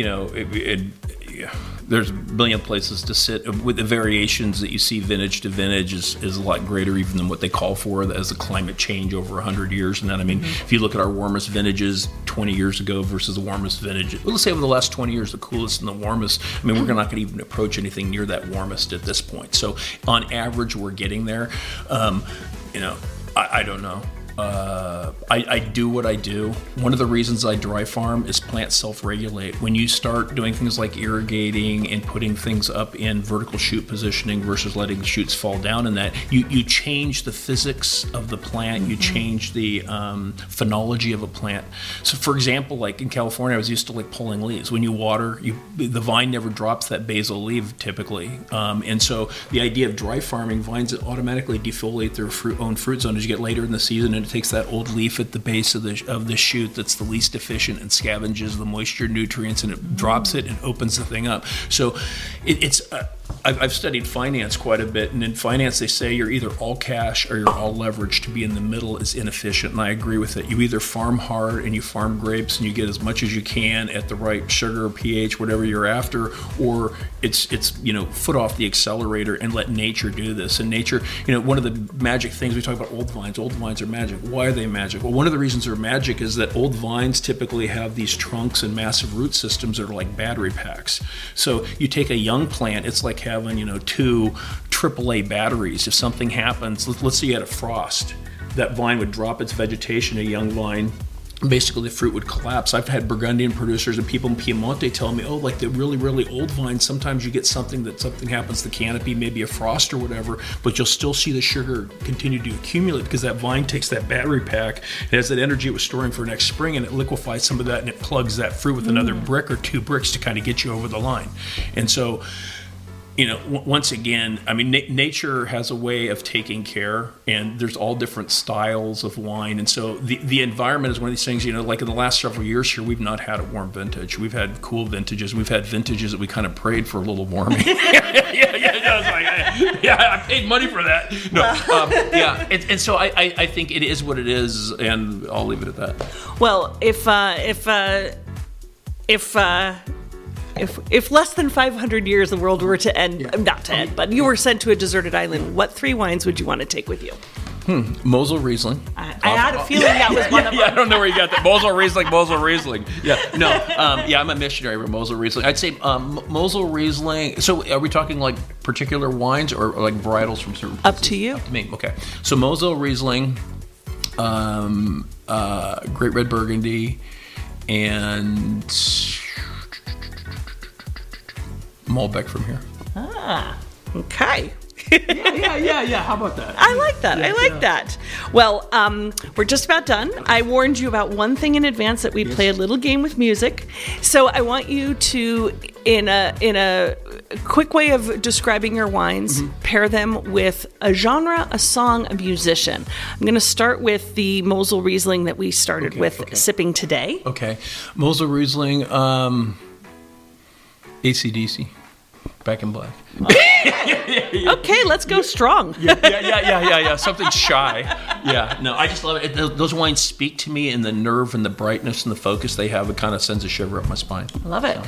there's a million places to sit. With the variations that you see vintage to vintage is a lot greater even than what they call for as the climate change over 100 years. And then, if you look at our warmest vintages 20 years ago versus the warmest vintage, let's say over the last 20 years, the coolest and the warmest, we're not going to even approach anything near that warmest at this point. So on average, we're getting there. I don't know. I do what I do. One of the reasons I dry farm is plants self-regulate. When you start doing things like irrigating and putting things up in vertical shoot positioning versus letting the shoots fall down, and that you change the physics of the plant, you change the phenology of a plant. So for example, like in California, I was used to pulling leaves. When you water, the vine never drops that basal leaf typically. And so the idea of dry farming, vines that automatically defoliate their own fruit zone as you get later in the season, and it takes that old leaf at the base of the shoot that's the least efficient and scavenges the moisture nutrients, and it drops it and opens the thing up. So I've studied finance quite a bit, and in finance they say you're either all cash or you're all leverage. To be in the middle is inefficient, and I agree with it. You either farm hard and you farm grapes and you get as much as you can at the right sugar, pH, whatever you're after, or it's foot off the accelerator and let nature do this. And nature, one of the magic things we talk about, old vines are magic. Why are they magic? Well, one of the reasons they're magic is that old vines typically have these trunks and massive root systems that are like battery packs. So you take a young plant, it's like having two AAA batteries. If something happens, let's say you had a frost, that vine would drop its vegetation, a young vine. Basically, the fruit would collapse. I've had Burgundian producers and people in Piemonte tell me, like the really, really old vines, sometimes you get something happens to the canopy, maybe a frost or whatever, but you'll still see the sugar continue to accumulate because that vine takes that battery pack, it has that energy it was storing for next spring, and it liquefies some of that, and it plugs that fruit with another brick or two bricks to kind of get you over the line. And so once again, I mean, nature has a way of taking care, and there's all different styles of wine. And so the environment is one of these things, like in the last several years here, we've not had a warm vintage. We've had cool vintages. We've had vintages that we kind of prayed for a little warming. I paid money for that. No, and so I think it is what it is, and I'll leave it at that. Well, if less than 500 years the world were to end, not to end, but you were sent to a deserted island, what 3 wines would you want to take with you? Mosel Riesling. I had a feeling that was one of them. I don't know where you got that. Mosel Riesling. Yeah, no, I'm a missionary with Mosel Riesling. I'd say Mosel Riesling. So are we talking like particular wines or like varietals from certain places? Up to you. Up to me. Okay. So Mosel Riesling, Great Red Burgundy, and Malbec from here. Okay. Yeah. How about that? I like that. I like that. Well, we're just about done. I warned you about one thing in advance, that we'd play a little game with music. So I want you to, in a quick way of describing your wines, pair them with a genre, a song, a musician. I'm going to start with the Mosel Riesling that we started with sipping today. Okay. Mosel Riesling, AC/DC. Back in Black. Okay, let's go strong. Yeah. Something shy. Yeah, no, I just love it. Those wines speak to me, and the nerve and the brightness and the focus they have, it kind of sends a shiver up my spine. I love it.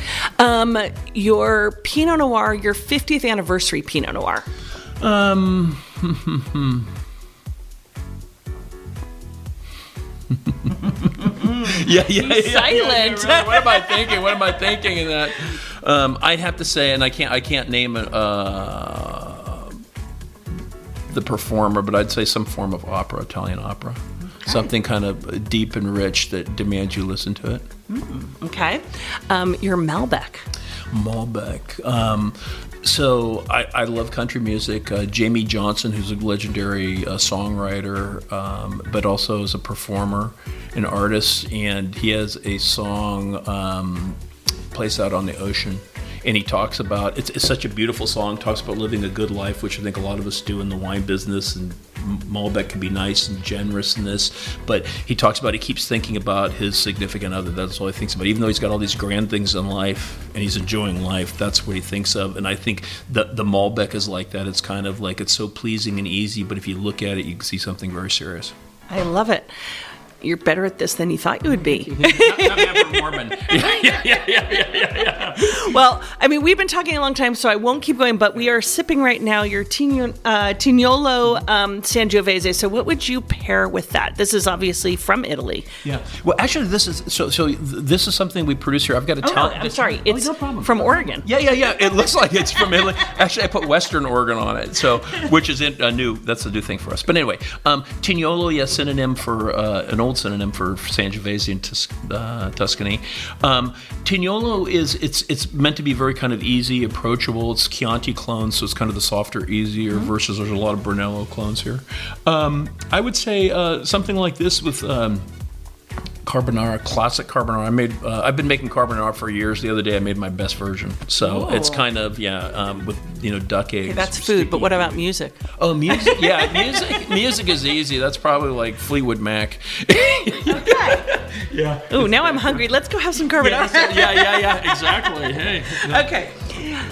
Your Pinot Noir, your 50th anniversary Pinot Noir. Yeah. Silent. What am I thinking in that? I'd have to say, and I can't name it, the performer, but I'd say some form of opera, Italian opera. Okay. Something kind of deep and rich that demands you listen to it. Okay. Your Malbec. So I love country music. Jamie Johnson, who's a legendary songwriter, but also is a performer, an artist, and he has a song, Place Out on the Ocean. And he talks about, it's such a beautiful song, talks about living a good life, which I think a lot of us do in the wine business, and Malbec can be nice and generous in this, but he keeps thinking about his significant other. That's all he thinks about. Even though he's got all these grand things in life and he's enjoying life, that's what he thinks of. And I think the Malbec is like that. It's kind of like, it's so pleasing and easy, but if you look at it, you can see something very serious. I love it. You're better at this than you thought you would be. I'm Mormon. Yeah. Well, I mean, we've been talking a long time, so I won't keep going, but we are sipping right now your Tignolo Sangiovese. So what would you pair with that? This is obviously from Italy. Yeah. Well, actually, this is something we produce here. I've got to tell. I'm sorry. It's no problem. From Oregon. Yeah. It looks like it's from Italy. Actually, I put Western Oregon on it, so which is new. That's a new thing for us. But anyway, Tignolo, synonym for an old synonym for Sangiovese in Tuscany. Tignolo it's meant to be very kind of easy, approachable. It's Chianti clones, so it's kind of the softer, easier versus there's a lot of Brunello clones here. I would say something like this with carbonara, classic carbonara. I've been making carbonara for years. The other day I made my best version. So it's kind of with duck eggs. Okay, that's food, but what about music? Oh, music. Yeah, music is easy. That's probably like Fleetwood Mac. Okay. Yeah. Oh, now I'm hungry. Let's go have some carbonara. Yeah, exactly. Hey. Yeah. Okay.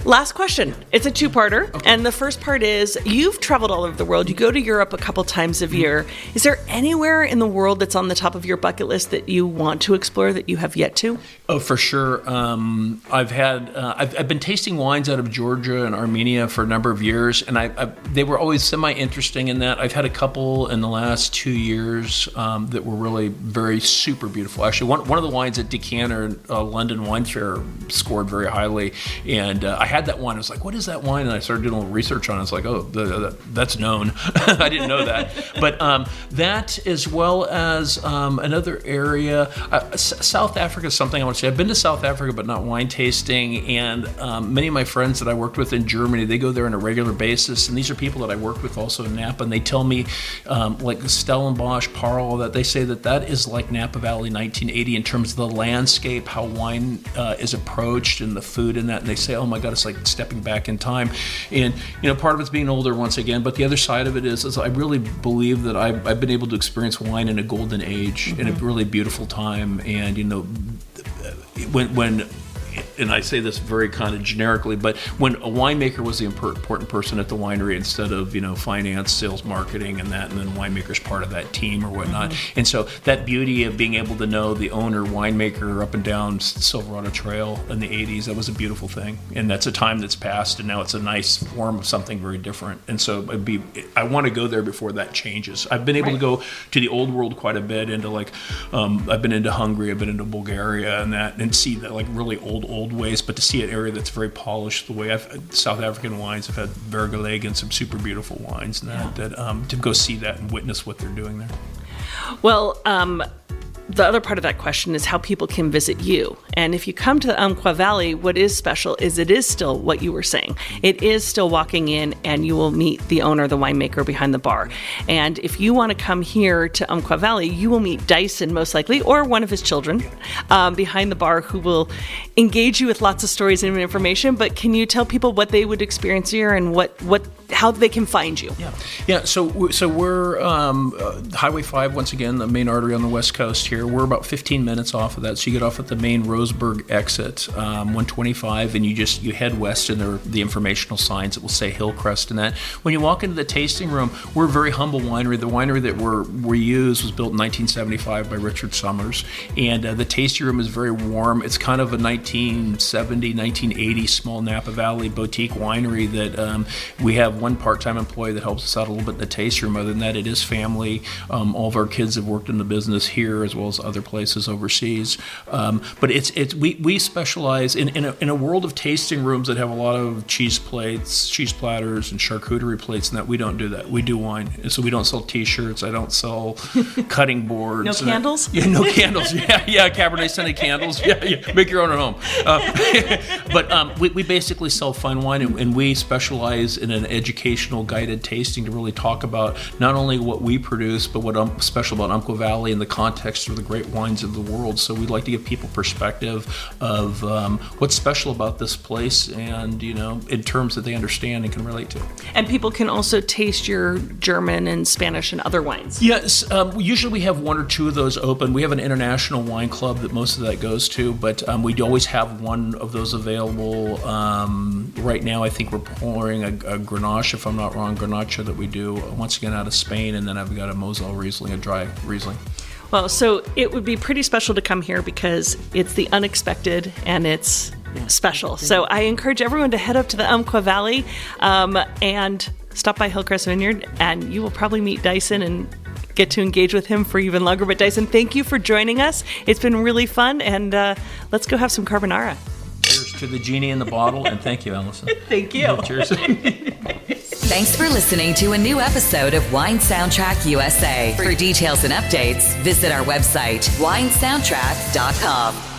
Last question. It's a two-parter. Okay. And the first part is, you've traveled all over the world. You go to Europe a couple times a year. Is there anywhere in the world that's on the top of your bucket list that you want to explore that you have yet to? Oh, for sure. I've been tasting wines out of Georgia and Armenia for a number of years, and they were always semi-interesting in that. I've had a couple in the last 2 years that were really very super beautiful. Actually, one of the wines at Decanter, London Wine Fair, scored very highly, and I had that wine. I was like, what is that wine? And I started doing a little research on it. It's like, oh, that's known. I didn't know that. But that, as well as another area, South Africa is something I want to say. I've been to South Africa, but not wine tasting. And many of my friends that I worked with in Germany, they go there on a regular basis. And these are people that I work with also in Napa. And they tell me, like Stellenbosch, Parle, all that, they say that is like Napa Valley 1980 in terms of the landscape, how wine is approached and the food and that. And they say, oh my God, it's like stepping back in time. And, part of it's being older once again, but the other side of it is I really believe that I've been able to experience wine in a golden age, in a really beautiful time. And, when and I say this very kind of generically, but when a winemaker was the important person at the winery instead of, finance, sales, marketing, and then winemaker's part of that team or whatnot. And so that beauty of being able to know the owner, winemaker up and down Silverado Trail in the 80s, that was a beautiful thing. And that's a time that's passed, and now it's a nice form of something very different. And so I want to go there before that changes. I've been able to go to the old world quite a bit, into I've been into Hungary, I've been into Bulgaria and see that really old ways, but to see an area that's very polished the way South African wines, I've had Vergelegen and some super beautiful wines, and to go see that and witness what they're doing there. Well, the other part of that question is how people can visit you. And if you come to the Umpqua Valley, what is special is it is still what you were saying. It is still walking in and you will meet the owner, the winemaker behind the bar. And if you want to come here to Umpqua Valley, you will meet Dyson most likely, or one of his children behind the bar, who will engage you with lots of stories and information. But can you tell people what they would experience here and how they can find you? Yeah. So we're Highway 5 once again, the main artery on the West Coast here. We're about 15 minutes off of that. So you get off at the main Roseburg exit, 125, and you head west, and there are the informational signs that will say Hillcrest and that. When you walk into the tasting room, we're a very humble winery. The winery that we use was built in 1975 by Richard Sommer, and the tasting room is very warm. It's kind of a 1970, 1980 small Napa Valley boutique winery that we have one part-time employee that helps us out a little bit in the tasting room. Other than that, it is family. All of our kids have worked in the business here as well as other places overseas. But we specialize in a world of tasting rooms that have a lot of cheese plates, cheese platters, and charcuterie plates, and that we don't do that. We do wine. And so we don't sell T-shirts. I don't sell cutting boards. No candles? No candles. Yeah, Cabernet Sauvignon candles. Yeah. Make your own at home. But we basically sell fine wine, and we specialize in an educational guided tasting to really talk about not only what we produce, but what's special about Umpqua Valley in the context of the great wines of the world. So we'd like to give people perspective of what's special about this place, and in terms that they understand and can relate to. And people can also taste your German and Spanish and other wines. Yes, usually we have one or two of those open. We have an international wine club that most of that goes to, but we always have one of those available. Right now, I think we're pouring a Grenache, if I'm not wrong, Grenache that we do once again out of Spain, and then I've got a Moselle Riesling, a dry Riesling. Well, so it would be pretty special to come here because it's the unexpected and it's special. So I encourage everyone to head up to the Umpqua Valley and stop by Hillcrest Vineyard, and you will probably meet Dyson and get to engage with him for even longer. But Dyson, thank you for joining us. It's been really fun, and let's go have some carbonara. Cheers to the genie in the bottle, and thank you, Allison. Thank you. Cheers. Thanks for listening to a new episode of Wine Soundtrack USA. For details and updates, visit our website, winesoundtrack.com.